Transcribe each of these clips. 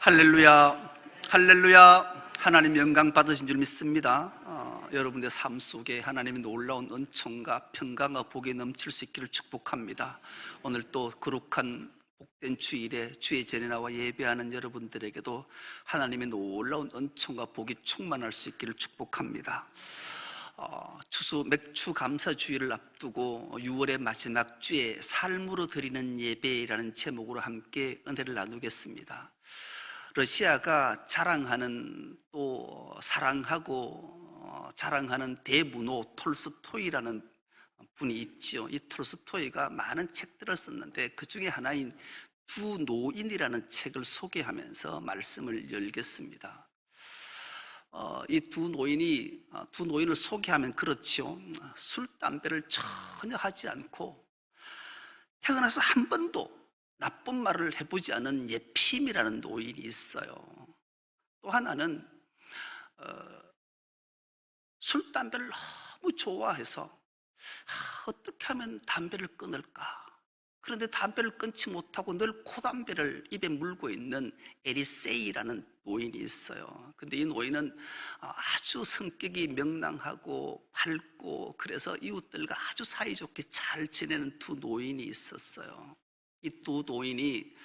할렐루야, 할렐루야. 하나님 영광 받으신 줄 믿습니다. 여러분의 삶 속에 하나님의 놀라운 은총과 평강과 복이 넘칠 수 있기를 축복합니다. 오늘 또 거룩한 복된 주일에 주의 전에 나와 예배하는 여러분들에게도 하나님의 놀라운 은총과 복이 충만할 수 있기를 축복합니다. 추수 맥주 감사 주일을 앞두고 6월의 마지막 주에 삶으로 드리는 예배라는 제목으로 함께 은혜를 나누겠습니다. 러시아가 자랑하는 또 사랑하고 자랑하는 대문호 톨스토이라는 분이 있지요. 이 톨스토이가 많은 책들을 썼는데 그 중에 하나인 두 노인이라는 책을 소개하면서 말씀을 열겠습니다. 이 두 노인을 소개하면 그렇지요. 술, 담배를 전혀 하지 않고 태어나서 한 번도 나쁜 말을 해보지 않은 예핌이라는 노인이 있어요. 또 하나는 술, 담배를 너무 좋아해서 어떻게 하면 담배를 끊을까? 그런데 담배를 끊지 못하고 늘 코담배를 입에 물고 있는 에리세이라는 노인이 있어요. 근데 이 노인은 아주 성격이 명랑하고 밝고 그래서 이웃들과 아주 사이좋게 잘 지내는 두 노인이 있었어요. 이 두 노인이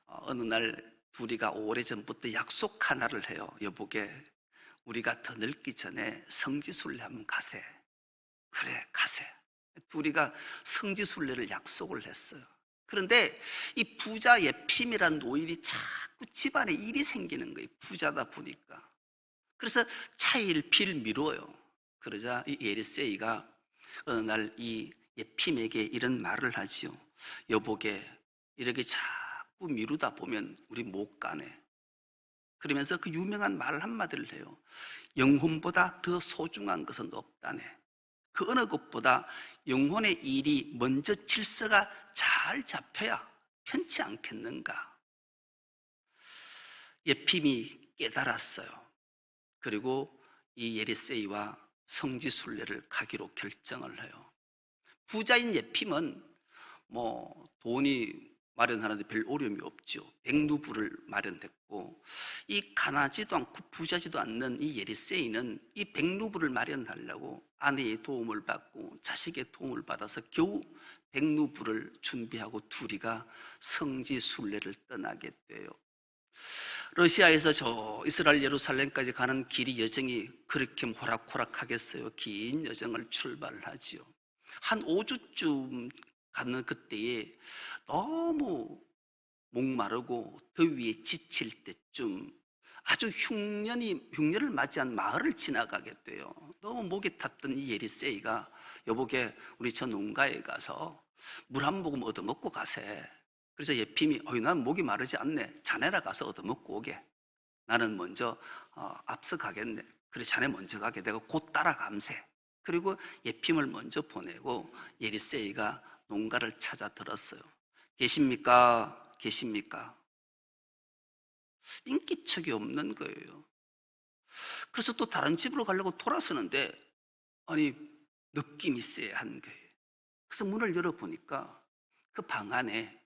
어느 날 둘이가 오래전부터 약속 하나를 해요. 여보게, 우리가 더 늙기 전에 성지순례 한번 가세. 그래, 가세. 둘이가 성지순례를 약속을 했어요. 그런데 이 부자 예핌이란 노인이 자꾸 집안에 일이 생기는 거예요. 부자다 보니까. 그래서 차일 필 미뤄요. 그러자 이 에리세이가 어느 날 이 예핌에게 이런 말을 하지요. 여보게, 이렇게 자꾸 미루다 보면 우리 못 가네. 그러면서 그 유명한 말 한마디를 해요. 영혼보다 더 소중한 것은 없다네. 그 어느 것보다 영혼의 일이 먼저 질서가 잘 잡혀야 편치 않겠는가. 예핌이 깨달았어요. 그리고 이 예리세이와 성지순례를 가기로 결정을 해요. 부자인 예핌은 돈이 마련하는데 별 어려움이 없죠. 백루불을 마련했고, 이 가난하지도 않고 부자지도 않는 이 예리세이는 이 백루불을 마련하려고 아내의 도움을 받고 자식의 도움을 받아서 겨우 백루불을 준비하고 둘이가 성지순례를 떠나게 돼요. 러시아에서 저 이스라엘 예루살렘까지 가는 길이 여정이 그렇게 호락호락하겠어요. 긴 여정을 출발을 하지요. 한 5주쯤 가는 그때에 너무 목마르고 더위에 지칠 때쯤 아주 흉년을 맞이한 마을을 지나가게 돼요. 너무 목이 탔던 이 예리세이가 여보게, 우리 저 농가에 가서 물 한 모금 얻어먹고 가세. 그래서 예핌이 난 목이 마르지 않네. 자네라 가서 얻어먹고 오게. 나는 먼저 앞서 가겠네. 그래, 자네 먼저 가게. 내가 곧 따라감세. 그리고 예핌을 먼저 보내고 예리세이가 농가를 찾아 들었어요. 계십니까? 계십니까? 인기척이 없는 거예요. 그래서 또 다른 집으로 가려고 돌아서는데 느낌이 쎄한 거예요. 그래서 문을 열어보니까 그 방 안에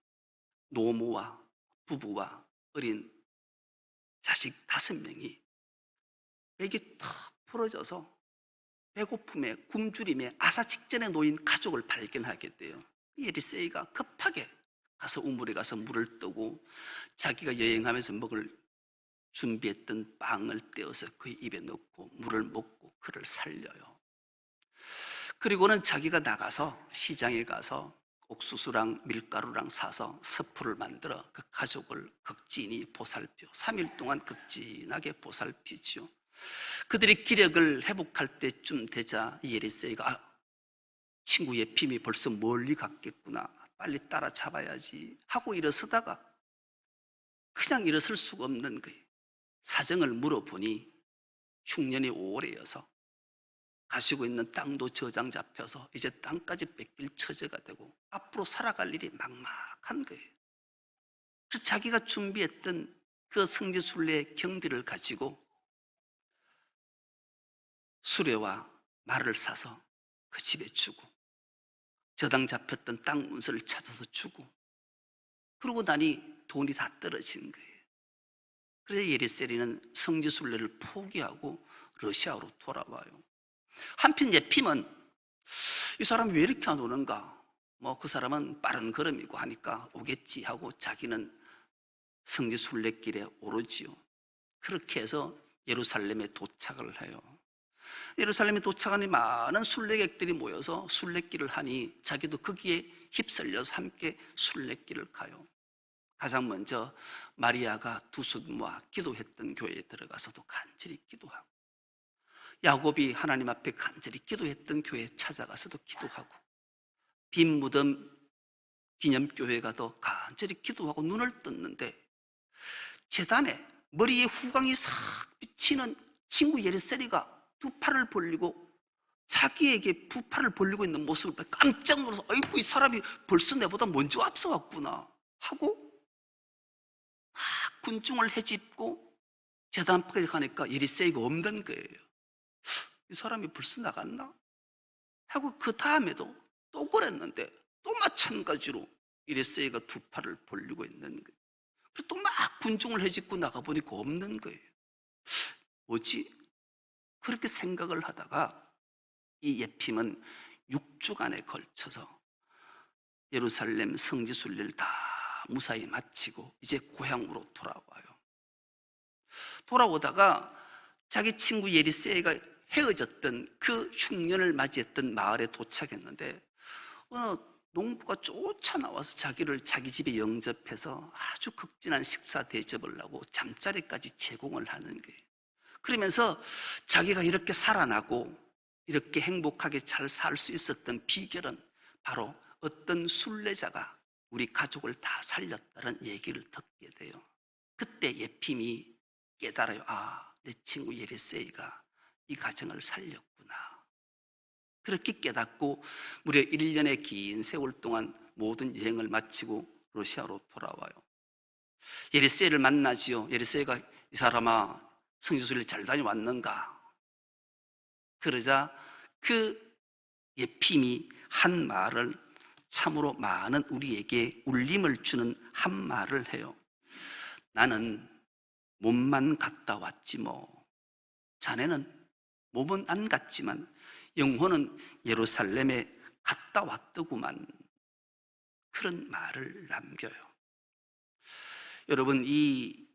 노모와 부부와 어린 자식 5명이 맥이 턱 부러져서 배고픔에 굶주림에 아사 직전에 놓인 가족을 발견하게 돼요. 예리세이가 급하게 가서 우물에 가서 물을 뜨고 자기가 여행하면서 먹을 준비했던 빵을 떼어서 그의 입에 넣고 물을 먹고 그를 살려요. 그리고는 자기가 나가서 시장에 가서 옥수수랑 밀가루랑 사서 서프를 만들어 그 가족을 극진히 보살펴 3일 동안 극진하게 보살피죠. 그들이 기력을 회복할 때쯤 되자 예리세이가 친구 예핌이 벌써 멀리 갔겠구나, 빨리 따라잡아야지 하고 일어서다가 그냥 일어설 수가 없는 거예요. 사정을 물어보니 흉년이 오래여서 가시고 있는 땅도 저장 잡혀서 이제 땅까지 뺏길 처제가 되고 앞으로 살아갈 일이 막막한 거예요. 그래서 자기가 준비했던 그 성지순례의 경비를 가지고 수레와 말을 사서 그 집에 주고 저당 잡혔던 땅 문서를 찾아서 주고 그러고 나니 돈이 다 떨어진 거예요. 그래서 예리셀이는 성지순례를 포기하고 러시아로 돌아와요. 한편 예핌은 이 사람이 왜 이렇게 안 오는가? 뭐 그 사람은 빠른 걸음이고 하니까 오겠지 하고 자기는 성지순례길에 오르지요. 그렇게 해서 예루살렘에 도착을 해요. 예루살렘에 도착하니 많은 순례객들이 모여서 순례길을 하니 자기도 거기에 휩쓸려서 함께 순례길을 가요. 가장 먼저 마리아가 두 손 모아 기도했던 교회에 들어가서도 간절히 기도하고, 야곱이 하나님 앞에 간절히 기도했던 교회에 찾아가서도 기도하고, 빈 무덤 기념교회에 가도 간절히 기도하고 눈을 떴는데 제단에 머리에 후광이 싹 비치는 친구 예리셀이가 두 팔을 벌리고 자기에게 두 팔을 벌리고 있는 모습을 보고 깜짝 놀라서, 아이고 이 사람이 벌써 내보다 먼저 앞서왔구나 하고 막 군중을 헤집고 제단 앞에 가니까 예리셀이가 없는 거예요. 이 사람이 벌써 나갔나? 하고 그 다음에도 또 그랬는데 또 마찬가지로 예리셀이가 두 팔을 벌리고 있는 거예요. 그래서 또 막 군중을 헤집고 나가보니까 없는 거예요. 뭐지? 그렇게 생각을 하다가 이 예핌은 6주간에 걸쳐서 예루살렘 성지순례를 다 무사히 마치고 이제 고향으로 돌아와요. 돌아오다가 자기 친구 예리세가 헤어졌던 그 흉년을 맞이했던 마을에 도착했는데 어느 농부가 쫓아나와서 자기를 자기 집에 영접해서 아주 극진한 식사 대접을 하고 잠자리까지 제공을 하는 거예요. 그러면서 자기가 이렇게 살아나고 이렇게 행복하게 잘 살 수 있었던 비결은 바로 어떤 순례자가 우리 가족을 다 살렸다는 얘기를 듣게 돼요. 그때 예핌이 깨달아요. 아, 내 친구 예리세이가 이 가정을 살렸구나. 그렇게 깨닫고 무려 1년의 긴 세월 동안 모든 여행을 마치고 러시아로 돌아와요. 예리세이를 만나지요. 예리세이가 이 사람아 성지순례 잘 다녀왔는가? 그러자 그 예핌이 한 말을 참으로 많은 우리에게 울림을 주는 한 말을 해요. 나는 몸만 갔다 왔지 뭐. 자네는 몸은 안 갔지만 영혼은 예루살렘에 갔다 왔더구만. 그런 말을 남겨요. 여러분, 이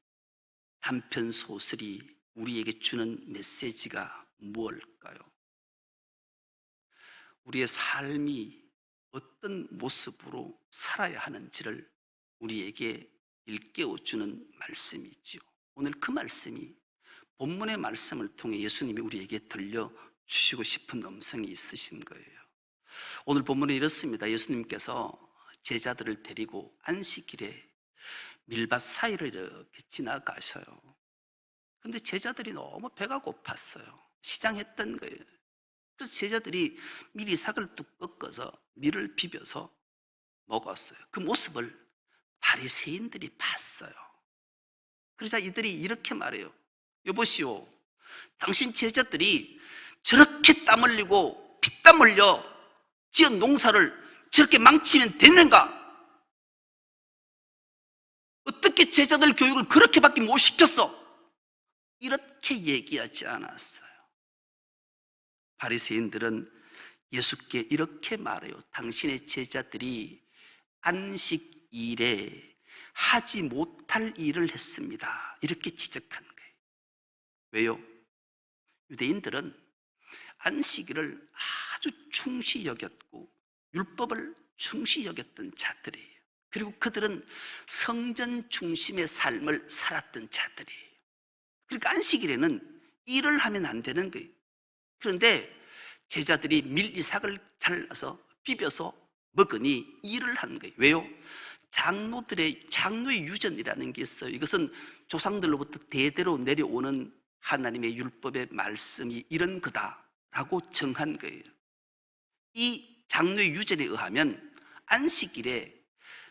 단편 소설이 우리에게 주는 메시지가 무엇일까요? 우리의 삶이 어떤 모습으로 살아야 하는지를 우리에게 일깨워주는 말씀이지요. 오늘 그 말씀이 본문의 말씀을 통해 예수님이 우리에게 들려주시고 싶은 음성이 있으신 거예요. 오늘 본문은 이렇습니다. 예수님께서 제자들을 데리고 안식일에 밀밭 사이를 이렇게 지나가셔요. 그런데 제자들이 너무 배가 고팠어요. 시장했던 거예요. 그래서 제자들이 밀이삭을 뚝 꺾어서 밀을 비벼서 먹었어요. 그 모습을 바리새인들이 봤어요. 그러자 이들이 이렇게 말해요. 여보시오, 당신 제자들이 저렇게 땀 흘리고 피땀 흘려 지은 농사를 저렇게 망치면 되는가? 어떻게 제자들 교육을 그렇게밖에 못 시켰어? 이렇게 얘기하지 않았어요. 바리새인들은 예수께 이렇게 말해요. 당신의 제자들이 안식일에 하지 못할 일을 했습니다. 이렇게 지적한 거예요. 왜요? 유대인들은 안식일을 아주 중시 여겼고 율법을 중시 여겼던 자들이에요. 그리고 그들은 성전 중심의 삶을 살았던 자들이에요. 그러니까 안식일에는 일을 하면 안 되는 거예요. 그런데 제자들이 밀이삭을 잘라서 비벼서 먹으니 일을 한 거예요. 왜요? 장로의 유전이라는 게 있어요. 이것은 조상들로부터 대대로 내려오는 하나님의 율법의 말씀이 이런 거다라고 정한 거예요. 이 장로의 유전에 의하면 안식일에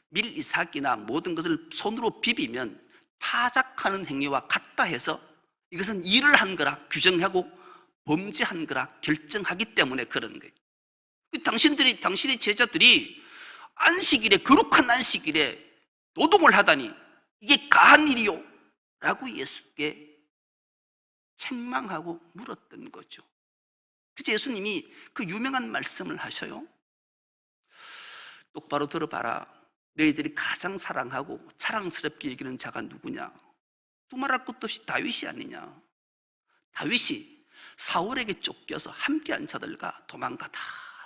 밀이삭이나 모든 것을 손으로 비비면 타작하는 행위와 같다 해서 이것은 일을 한 거라 규정하고 범죄한 거라 결정하기 때문에 그런 거예요. 당신의 제자들이 안식일에, 거룩한 안식일에 노동을 하다니 이게 가한 일이요? 라고 예수께 책망하고 물었던 거죠. 그래서 예수님이 그 유명한 말씀을 하셔요. 똑바로 들어봐라. 너희들이 가장 사랑하고 자랑스럽게 여기는 자가 누구냐? 두말할 것도 없이 다윗이 아니냐? 다윗이 사울에게 쫓겨서 함께한 자들과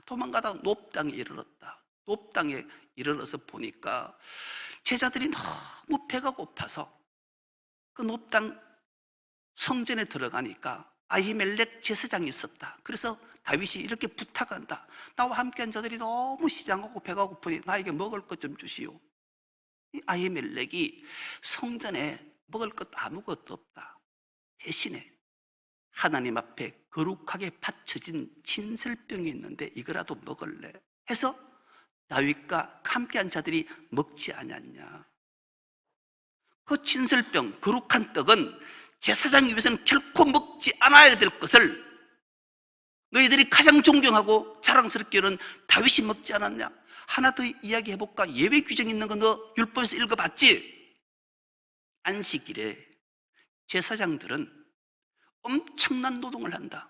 도망가다 높당에 이르렀다. 높당에 이르러서 보니까 제자들이 너무 배가 고파서 그 높당 성전에 들어가니까 아히멜렉 제사장이 있었다. 그래서 다윗이 이렇게 부탁한다. 나와 함께한 자들이 너무 시장하고 배가 고프니 나에게 먹을 것 좀 주시오. 이 아히멜렉이 성전에 먹을 것 아무것도 없다. 대신에 하나님 앞에 거룩하게 바쳐진 진설병이 있는데 이거라도 먹을래 해서 다윗과 함께한 자들이 먹지 않았냐. 그 진설병, 거룩한 떡은 제사장 위해서는 결코 먹지 않아야 될 것을 너희들이 가장 존경하고 자랑스럽게 여는 다윗이 먹지 않았냐? 하나 더 이야기해볼까? 예외 규정 있는 거 너 율법에서 읽어봤지? 안식일에 제사장들은 엄청난 노동을 한다.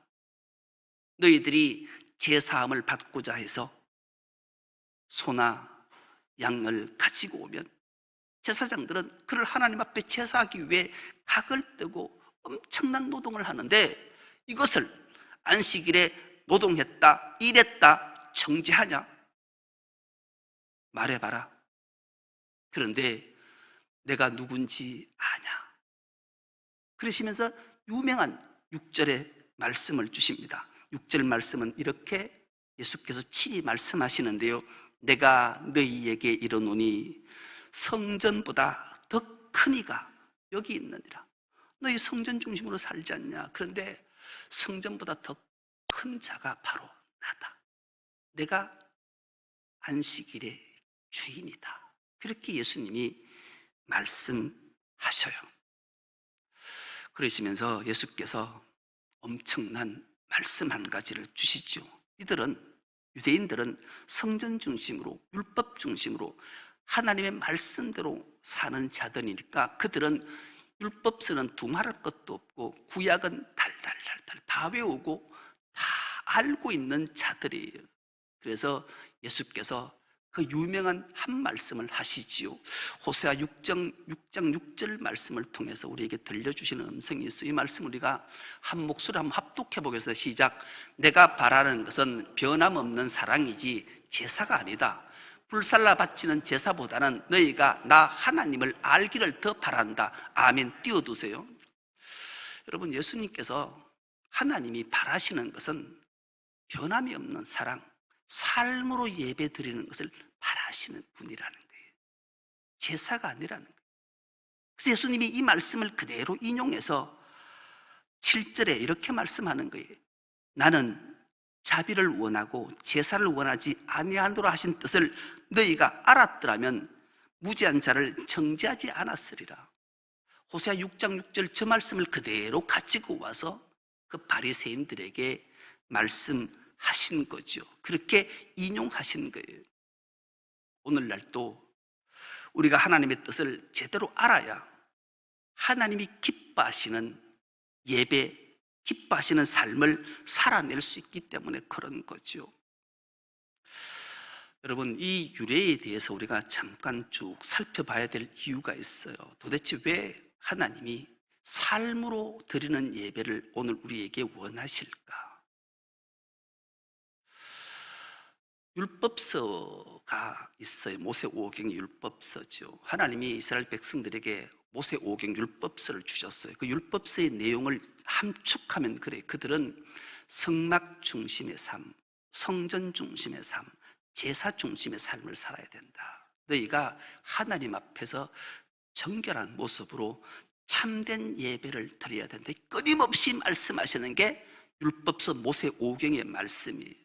너희들이 제사함을 받고자 해서 소나 양을 가지고 오면 제사장들은 그를 하나님 앞에 제사하기 위해 각을 뜨고 엄청난 노동을 하는데 이것을 안식일에 노동했다, 일했다, 정죄하냐? 말해봐라. 그런데 내가 누군지 아냐? 그러시면서 유명한 6절의 말씀을 주십니다. 6절 말씀은 이렇게 예수께서 친히 말씀하시는데요. 내가 너희에게 이르노니 성전보다 더 큰 이가 여기 있느니라. 너희 성전 중심으로 살지 않냐? 그런데 성전보다 더 큰 자가 바로 나다. 내가 안식일의 주인이다. 그렇게 예수님이 말씀하셔요. 그러시면서 예수께서 엄청난 말씀 한 가지를 주시죠. 유대인들은 성전 중심으로, 율법 중심으로 하나님의 말씀대로 사는 자들이니까 그들은 율법서는 두말할 것도 없고 구약은 달달달달 다 외우고 다 알고 있는 자들이에요. 그래서 예수께서 그 유명한 한 말씀을 하시지요. 호세아 6장 6절 말씀을 통해서 우리에게 들려주시는 음성이 있어요. 이 말씀 우리가 한 목소리 한번 합독해 보겠습니다. 시작. 내가 바라는 것은 변함없는 사랑이지 제사가 아니다. 불살라 바치는 제사보다는 너희가 나 하나님을 알기를 더 바란다. 아멘. 띄워두세요. 여러분, 예수님께서 하나님이 바라시는 것은 변함이 없는 사랑, 삶으로 예배 드리는 것을 바라시는 분이라는 거예요. 제사가 아니라는 거예요. 그래서 예수님이 이 말씀을 그대로 인용해서 7절에 이렇게 말씀하는 거예요. 나는 자비를 원하고 제사를 원하지 아니하노라 하신 뜻을 너희가 알았더라면 무죄한 자를 정죄하지 않았으리라. 호세아 6장 6절 저 말씀을 그대로 가지고 와서 그 바리새인들에게 말씀하신 거죠. 그렇게 인용하신 거예요. 오늘날도 우리가 하나님의 뜻을 제대로 알아야 하나님이 기뻐하시는 예배, 기뻐하시는 삶을 살아낼 수 있기 때문에 그런 거죠. 여러분, 이 유래에 대해서 우리가 잠깐 쭉 살펴봐야 될 이유가 있어요. 도대체 왜 하나님이 삶으로 드리는 예배를 오늘 우리에게 원하실까? 율법서가 있어요. 모세 오경 율법서죠. 하나님이 이스라엘 백성들에게 모세 오경 율법서를 주셨어요. 그 율법서의 내용을 함축하면 그래. 그들은 성막 중심의 삶, 성전 중심의 삶, 제사 중심의 삶을 살아야 된다. 너희가 하나님 앞에서 정결한 모습으로 참된 예배를 드려야 된다. 끊임없이 말씀하시는 게 율법서 모세 오경의 말씀이에요.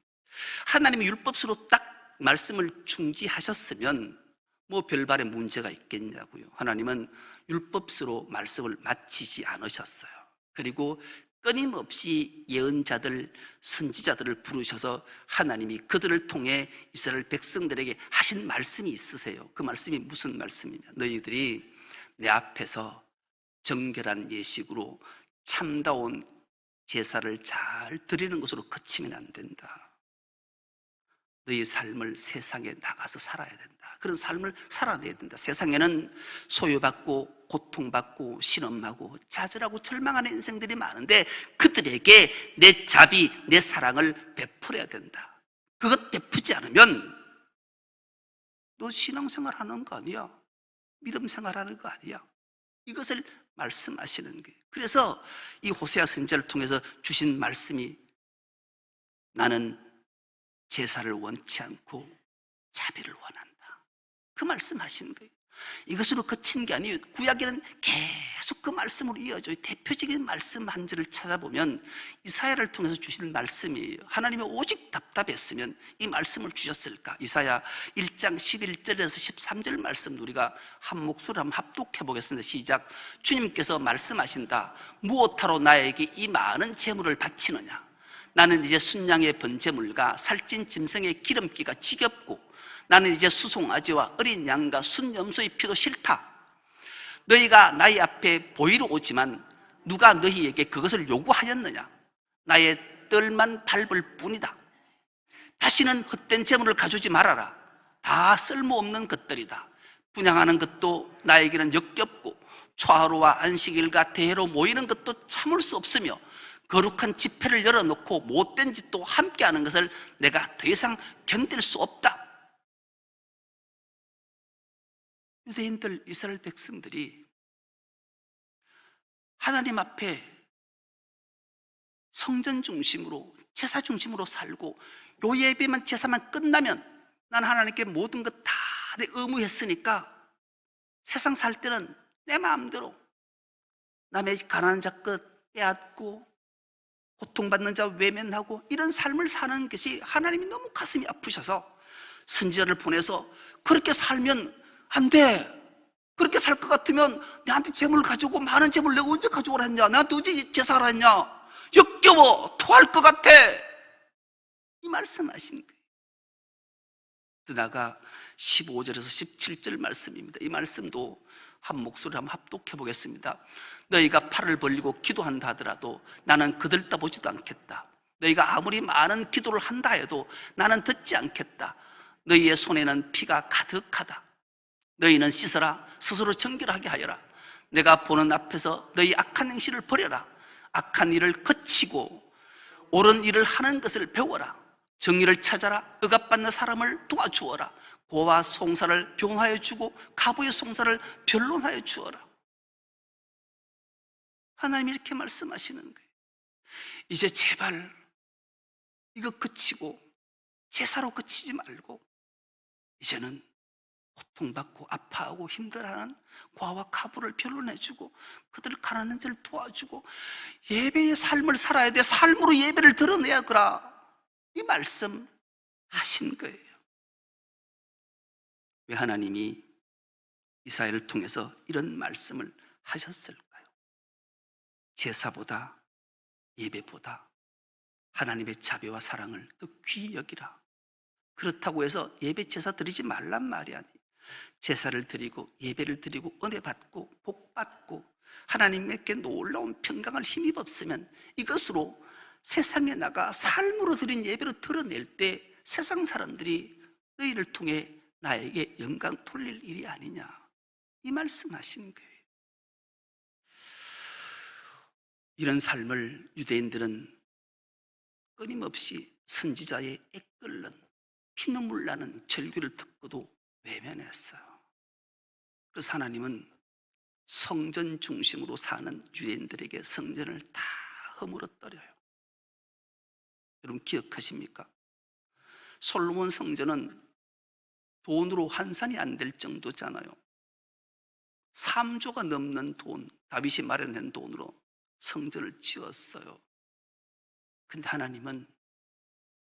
하나님이 율법서로 딱 말씀을 중지하셨으면 뭐 별발의 문제가 있겠냐고요. 하나님은 율법서로 말씀을 마치지 않으셨어요. 그리고 끊임없이 예언자들, 선지자들을 부르셔서 하나님이 그들을 통해 이스라엘 백성들에게 하신 말씀이 있으세요. 그 말씀이 무슨 말씀이냐? 너희들이 내 앞에서 정결한 예식으로 참다운 제사를 잘 드리는 것으로 그치면 안 된다. 너희 삶을 세상에 나가서 살아야 된다. 그런 삶을 살아내야 된다. 세상에는 소유받고 고통받고 신음하고 좌절하고 절망하는 인생들이 많은데 그들에게 내 자비, 내 사랑을 베풀어야 된다. 그것 베푸지 않으면 너 신앙생활 하는 거 아니야. 믿음 생활하는 거 아니야. 이것을 말씀하시는 거예요. 그래서 이 호세아 선지자를 통해서 주신 말씀이 나는 제사를 원치 않고 자비를 원한다. 그 말씀하시는 거예요. 이것으로 그친 게 아니에요. 구약에는 계속 그 말씀으로 이어져요. 대표적인 말씀 한 절을 찾아보면 이사야를 통해서 주시는 말씀이에요. 하나님이 오직 답답했으면 이 말씀을 주셨을까? 이사야 1장 11절에서 13절 말씀 우리가 한 목소리로 한번 합독해 보겠습니다. 시작. 주님께서 말씀하신다. 무엇하러 나에게 이 많은 재물을 바치느냐? 나는 이제 순양의 번제물과 살찐 짐승의 기름기가 지겹고 나는 이제 수송아지와 어린 양과 순염소의 피도 싫다. 너희가 나의 앞에 보이러 오지만 누가 너희에게 그것을 요구하였느냐? 나의 뜰만 밟을 뿐이다. 다시는 헛된 재물을 가져오지 말아라. 다 쓸모없는 것들이다. 분향하는 것도 나에게는 역겹고 초하루와 안식일과 대회로 모이는 것도 참을 수 없으며 거룩한 집회를 열어놓고 못된 짓도 함께하는 것을 내가 더 이상 견딜 수 없다. 유대인들, 이스라엘 백성들이 하나님 앞에 성전 중심으로 제사 중심으로 살고 요 예배만 제사만 끝나면 난 하나님께 모든 것 다 내 의무했으니까 세상 살 때는 내 마음대로 남의 가난한 자 것 빼앗고 고통받는 자 외면하고 이런 삶을 사는 것이 하나님이 너무 가슴이 아프셔서 선지자를 보내서 그렇게 살면 안 돼. 그렇게 살 것 같으면 내한테 재물을 가져오고 많은 재물을 내가 언제 가져오라 했냐? 나한테 언제 제사하라 했냐? 역겨워. 토할 것 같아. 이 말씀하신 거예요. 드나가 15절에서 17절 말씀입니다. 이 말씀도 한 목소리로 한번 합독해 보겠습니다. 너희가 팔을 벌리고 기도한다 하더라도 나는 그들다 보지도 않겠다. 너희가 아무리 많은 기도를 한다 해도 나는 듣지 않겠다. 너희의 손에는 피가 가득하다. 너희는 씻어라. 스스로 정결하게 하여라. 내가 보는 앞에서 너희 악한 행실을 버려라. 악한 일을 그치고 옳은 일을 하는 것을 배워라. 정의를 찾아라. 억압받는 사람을 도와주어라. 고와 송사를 병하여 주고 가부의 송사를 변론하여 주어라. 하나님이 이렇게 말씀하시는 거예요. 이제 제발 이거 그치고 제사로 그치지 말고 이제는 고통받고 아파하고 힘들어하는 과와 가부를 변론해주고 그들 가난한 자를 도와주고 예배의 삶을 살아야 돼. 삶으로 예배를 드러내야 그라. 이 말씀 하신 거예요. 왜 하나님이 이사야를 통해서 이런 말씀을 하셨을까요? 제사보다 예배보다 하나님의 자비와 사랑을 더 귀히 여기라. 그렇다고 해서 예배 제사 드리지 말란 말이 아니에요. 제사를 드리고 예배를 드리고 은혜 받고 복 받고 하나님께 놀라운 평강을 힘입었으면 이것으로 세상에 나가 삶으로 드린 예배로 드러낼 때 세상 사람들이 너희를 통해 나에게 영광 돌릴 일이 아니냐, 이 말씀하신 거예요. 이런 삶을 유대인들은 끊임없이 선지자의 애끓는 피눈물 나는 절규를 듣고도 외면했어요. 그래서 하나님은 성전 중심으로 사는 유대인들에게 성전을 다 허물어뜨려요. 여러분 기억하십니까? 솔로몬 성전은 돈으로 환산이 안 될 정도잖아요. 3조가 넘는 돈, 다윗이 마련한 돈으로 성전을 지었어요. 근데 하나님은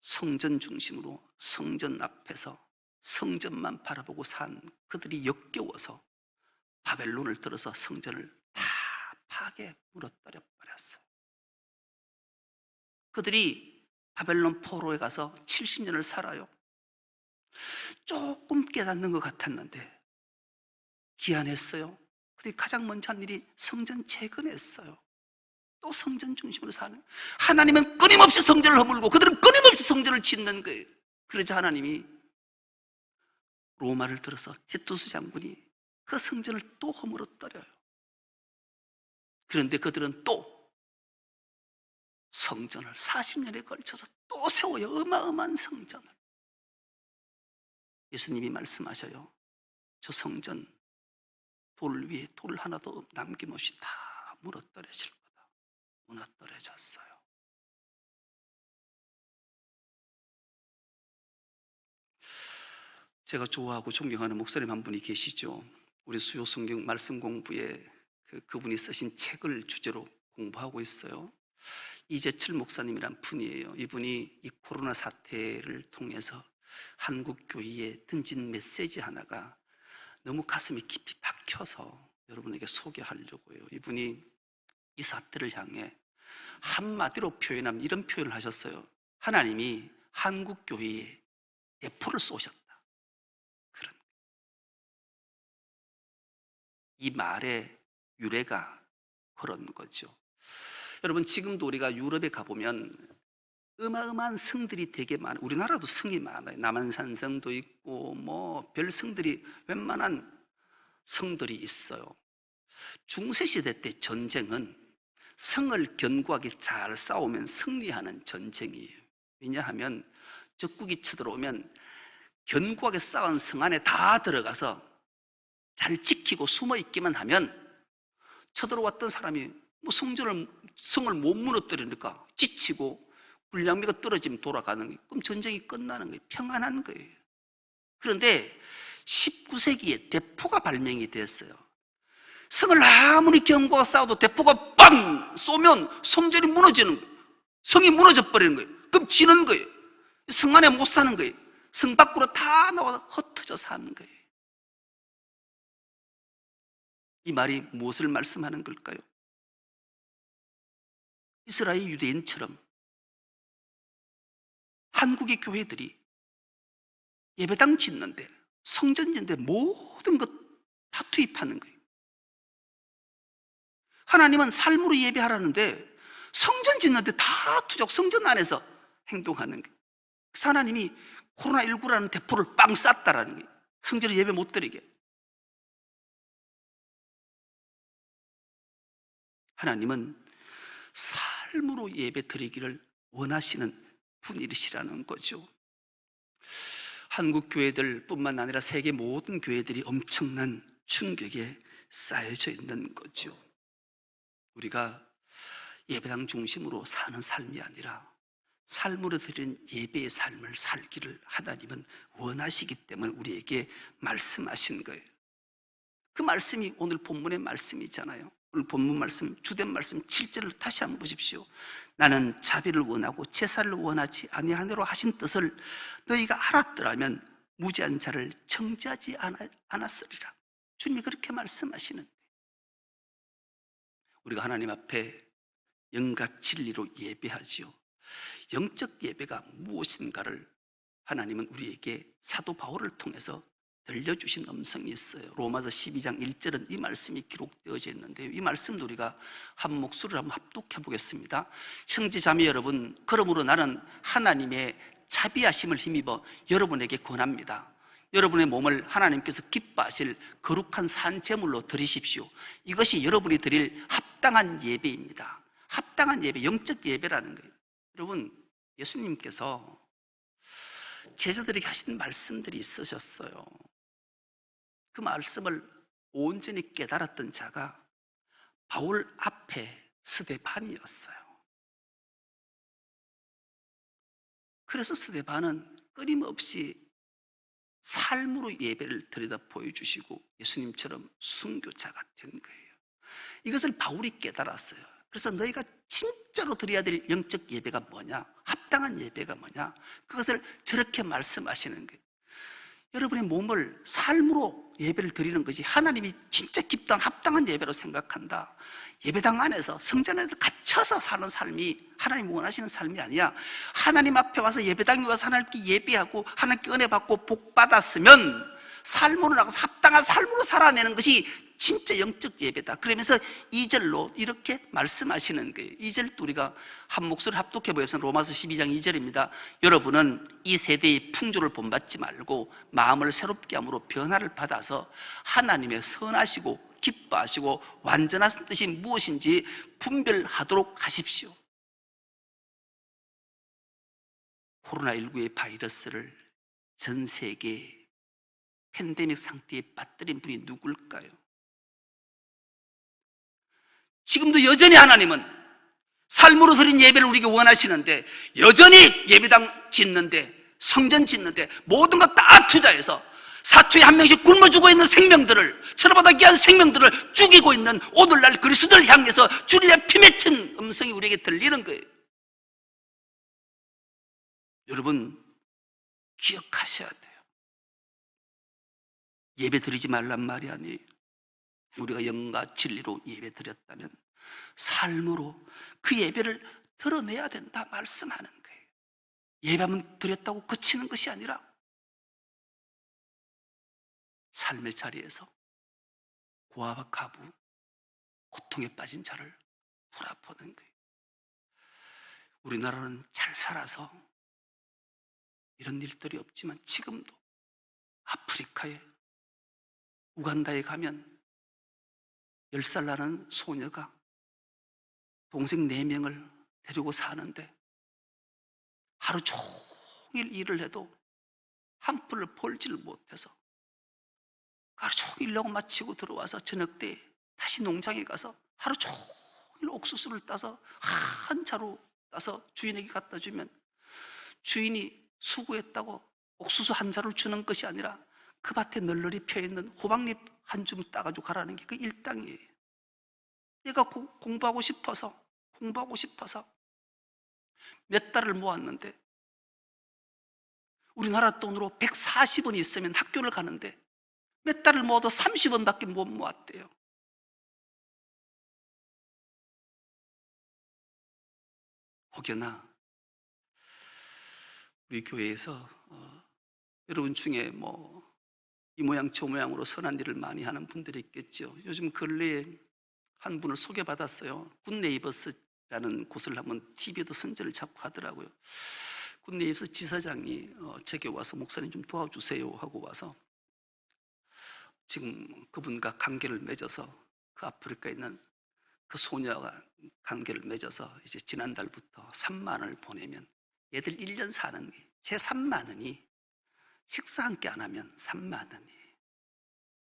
성전 중심으로 성전 앞에서 성전만 바라보고 산 그들이 역겨워서 바벨론을 들어서 성전을 다 파괴 무너뜨려 버렸어요. 그들이 바벨론 포로에 가서 70년을 살아요. 조금 깨닫는 것 같았는데 기한했어요. 그들이 가장 먼저 한 일이 성전 재건했어요. 또 성전 중심으로 사는, 하나님은 끊임없이 성전을 허물고 그들은 끊임없이 성전을 짓는 거예요. 그러자 하나님이 로마를 들어서 티투스 장군이 그 성전을 또 허물어뜨려요. 그런데 그들은 또 성전을 40년에 걸쳐서 또 세워요. 어마어마한 성전을. 예수님이 말씀하셔요. 저 성전 돌 위에 돌 하나도 남김없이 다 무너뜨려질 거다. 무너뜨려졌어요. 제가 좋아하고 존경하는 목사님 한 분이 계시죠. 우리 수요 성경 말씀 공부에 그분이 쓰신 책을 주제로 공부하고 있어요. 이재철 목사님이란 분이에요. 이분이 이 코로나 사태를 통해서 한국 교회에 던진 메시지 하나가 너무 가슴이 깊이 박혀서 여러분에게 소개하려고 해요. 이분이 이 사태를 향해 한마디로 표현하면 이런 표현을 하셨어요. 하나님이 한국 교회에 대포를 쏘셨다. 그런 이 말의 유래가 그런 거죠. 여러분, 지금도 우리가 유럽에 가보면 어마어마한 성들이 되게 많아요. 우리나라도 성이 많아요. 남한산 성도 있고 뭐 별 성들이 웬만한 성들이 있어요. 중세시대 때 전쟁은 성을 견고하게 잘 싸우면 승리하는 전쟁이에요. 왜냐하면 적국이 쳐들어오면 견고하게 쌓은 성 안에 다 들어가서 잘 지키고 숨어 있기만 하면 쳐들어왔던 사람이 뭐 성을 못 무너뜨리니까 지치고 군량미가 떨어지면 돌아가는 거예요. 그럼 전쟁이 끝나는 거예요. 평안한 거예요. 그런데 19세기에 대포가 발명이 됐어요. 성을 아무리 견고하게 싸워도 대포가 빵 쏘면 성전이 무너지는 거예요. 성이 무너져 버리는 거예요. 그럼 지는 거예요. 성 안에 못 사는 거예요. 성 밖으로 다 나와서 흩어져 사는 거예요. 이 말이 무엇을 말씀하는 걸까요? 이스라엘 유대인처럼 한국의 교회들이 예배당 짓는데, 성전 짓는데 모든 것 다 투입하는 거예요. 하나님은 삶으로 예배하라는데 성전 짓는데 다 투적, 성전 안에서 행동하는 거예요. 그래서 하나님이 코로나19라는 대포를 빵 쐈다라는 거예요. 성전에 예배 못 드리게. 하나님은 삶으로 예배 드리기를 원하시는 분이시라는 거죠. 한국 교회들 뿐만 아니라 세계 모든 교회들이 엄청난 충격에 쌓여져 있는 거죠. 우리가 예배당 중심으로 사는 삶이 아니라 삶으로 드리는 예배의 삶을 살기를 하나님은 원하시기 때문에 우리에게 말씀하신 거예요. 그 말씀이 오늘 본문의 말씀이잖아요. 오늘 본문 말씀, 주된 말씀 7절을 다시 한번 보십시오. 나는 자비를 원하고 제사를 원하지 아니하노라 하신 뜻을 너희가 알았더라면 무죄한 자를 정죄하지 않았으리라. 주님이 그렇게 말씀하시는데, 우리가 하나님 앞에 영과 진리로 예배하지요. 영적 예배가 무엇인가를 하나님은 우리에게 사도 바울을 통해서 들려주신 음성이 있어요. 로마서 12장 1절은 이 말씀이 기록되어져 있는데요. 이 말씀도 우리가 한 목소리로 한번 합독해 보겠습니다. 형제자매 여러분, 그러므로 나는 하나님의 자비하심을 힘입어 여러분에게 권합니다. 여러분의 몸을 하나님께서 기뻐하실 거룩한 산 제물로 드리십시오. 이것이 여러분이 드릴 합당한 예배입니다. 합당한 예배, 영적 예배라는 거예요. 여러분, 예수님께서 제자들에게 하신 말씀들이 있으셨어요. 그 말씀을 온전히 깨달았던 자가 바울 앞에 스데반이었어요. 그래서 스데반은 끊임없이 삶으로 예배를 드리다 보여주시고 예수님처럼 순교자가 된 거예요. 이것을 바울이 깨달았어요. 그래서 너희가 진짜로 드려야 될 영적 예배가 뭐냐, 합당한 예배가 뭐냐, 그것을 저렇게 말씀하시는 거예요. 여러분의 몸을 삶으로 예배를 드리는 것이 하나님이 진짜 기뻐한 합당한 예배로 생각한다. 예배당 안에서 성전 안에서 갇혀서 사는 삶이 하나님 원하시는 삶이 아니야. 하나님 앞에 와서 예배당에 와서 하나님께 예배하고 하나님께 은혜 받고 복 받았으면 삶으로 나가서 합당한 삶으로 살아내는 것이 진짜 영적 예배다. 그러면서 2절로 이렇게 말씀하시는 거예요. 2절도 우리가 한 목소리 합독해 보겠습니다. 로마서 12장 2절입니다. 여러분은 이 세대의 풍조를 본받지 말고 마음을 새롭게 함으로 변화를 받아서 하나님의 선하시고 기뻐하시고 완전한 뜻이 무엇인지 분별하도록 하십시오. 코로나19의 바이러스를 전 세계에 팬데믹 상태에 빠뜨린 분이 누굴까요? 지금도 여전히 하나님은 삶으로 드린 예배를 우리에게 원하시는데, 여전히 예배당 짓는데, 성전 짓는데 모든 것 다 투자해서 사초에 한 명씩 굶어 죽어 있는 생명들을, 천하보다 귀한 생명들을 죽이고 있는 오늘날 그리스도를 향해서 주님의 피 맺힌 음성이 우리에게 들리는 거예요. 여러분, 기억하셔야 돼요. 예배 드리지 말란 말이 아니에요. 우리가 영과 진리로 예배 드렸다면 삶으로 그 예배를 드러내야 된다 말씀하는 거예요. 예배하면 드렸다고 그치는 것이 아니라 삶의 자리에서 고아와 가부, 고통에 빠진 자를 돌아보는 거예요. 우리나라는 잘 살아서 이런 일들이 없지만 지금도 아프리카에, 우간다에 가면 10살 나는 소녀가 동생 4명을 데리고 사는데 하루 종일 일을 해도 한 푼을 벌지를 못해서 하루 종일 일하고 마치고 들어와서 저녁 때 다시 농장에 가서 하루 종일 옥수수를 따서 한 차로 따서 주인에게 갖다 주면 주인이 수고했다고 옥수수 한 자루를 주는 것이 아니라 그 밭에 널널이 펴있는 호박잎 한 줌 따가지고 가라는 게 그 일당이에요. 얘가 공부하고 싶어서 몇 달을 모았는데 우리나라 돈으로 140원이 있으면 학교를 가는데 몇 달을 모아도 30원밖에 못 모았대요. 혹여나 우리 교회에서 여러분 중에 뭐 이 모양 저 모양으로 선한 일을 많이 하는 분들이 있겠죠. 요즘 근래에 한 분을 소개받았어요. 굿네이버스라는 곳을 한번 TV에도 선전을 자꾸 하더라고요. 굿네이버스 지사장이 제게 와서 목사님 좀 도와주세요 하고 와서 지금 그분과 관계를 맺어서 그 아프리카에 있는 그 소녀가 관계를 맺어서 이제 지난달부터 3만 원을 보내면 얘들 1년 사는 게 제 3만 원이 식사 한 끼 안 하면 3만 원이에요.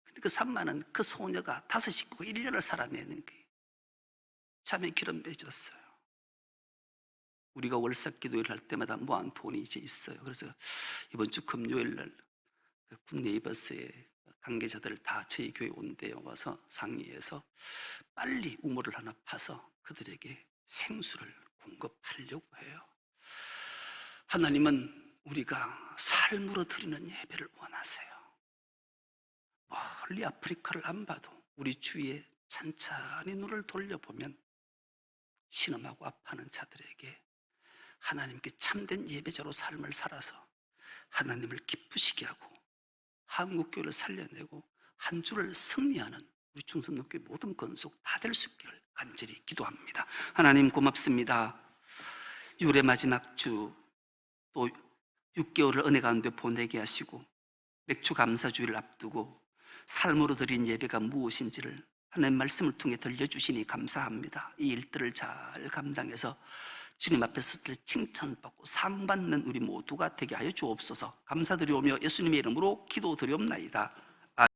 근데 그 3만 원 그 소녀가 5 식구가 1년을 살아내는 거예요. 자매 기름 맺었어요. 우리가 월삭 기도회를 할 때마다 모은 돈이 이제 있어요. 그래서 이번 주 금요일 날 굿네이버스의 관계자들 다 저희 교회 온대요. 와서 상의해서 빨리 우물을 하나 파서 그들에게 생수를 공급하려고 해요. 하나님은 우리가 삶으로 드리는 예배를 원하세요. 멀리 아프리카를 안 봐도 우리 주위에 찬찬히 눈을 돌려보면 신음하고 아파하는 자들에게 하나님께 참된 예배자로 삶을 살아서 하나님을 기쁘시게 하고 한국교회를 살려내고 한 주를 승리하는 우리 충성교회 모든 건속 다 될 수 있기를 간절히 기도합니다. 하나님 고맙습니다. 6월의 마지막 주 또 6개월을 은혜 가운데 보내게 하시고 맥주 감사주의를 앞두고 삶으로 드린 예배가 무엇인지를 하나님 말씀을 통해 들려주시니 감사합니다. 이 일들을 잘 감당해서 주님 앞에서 칭찬받고 상 받는 우리 모두가 되게 하여 주옵소서. 감사드리오며 예수님의 이름으로 기도드리옵나이다.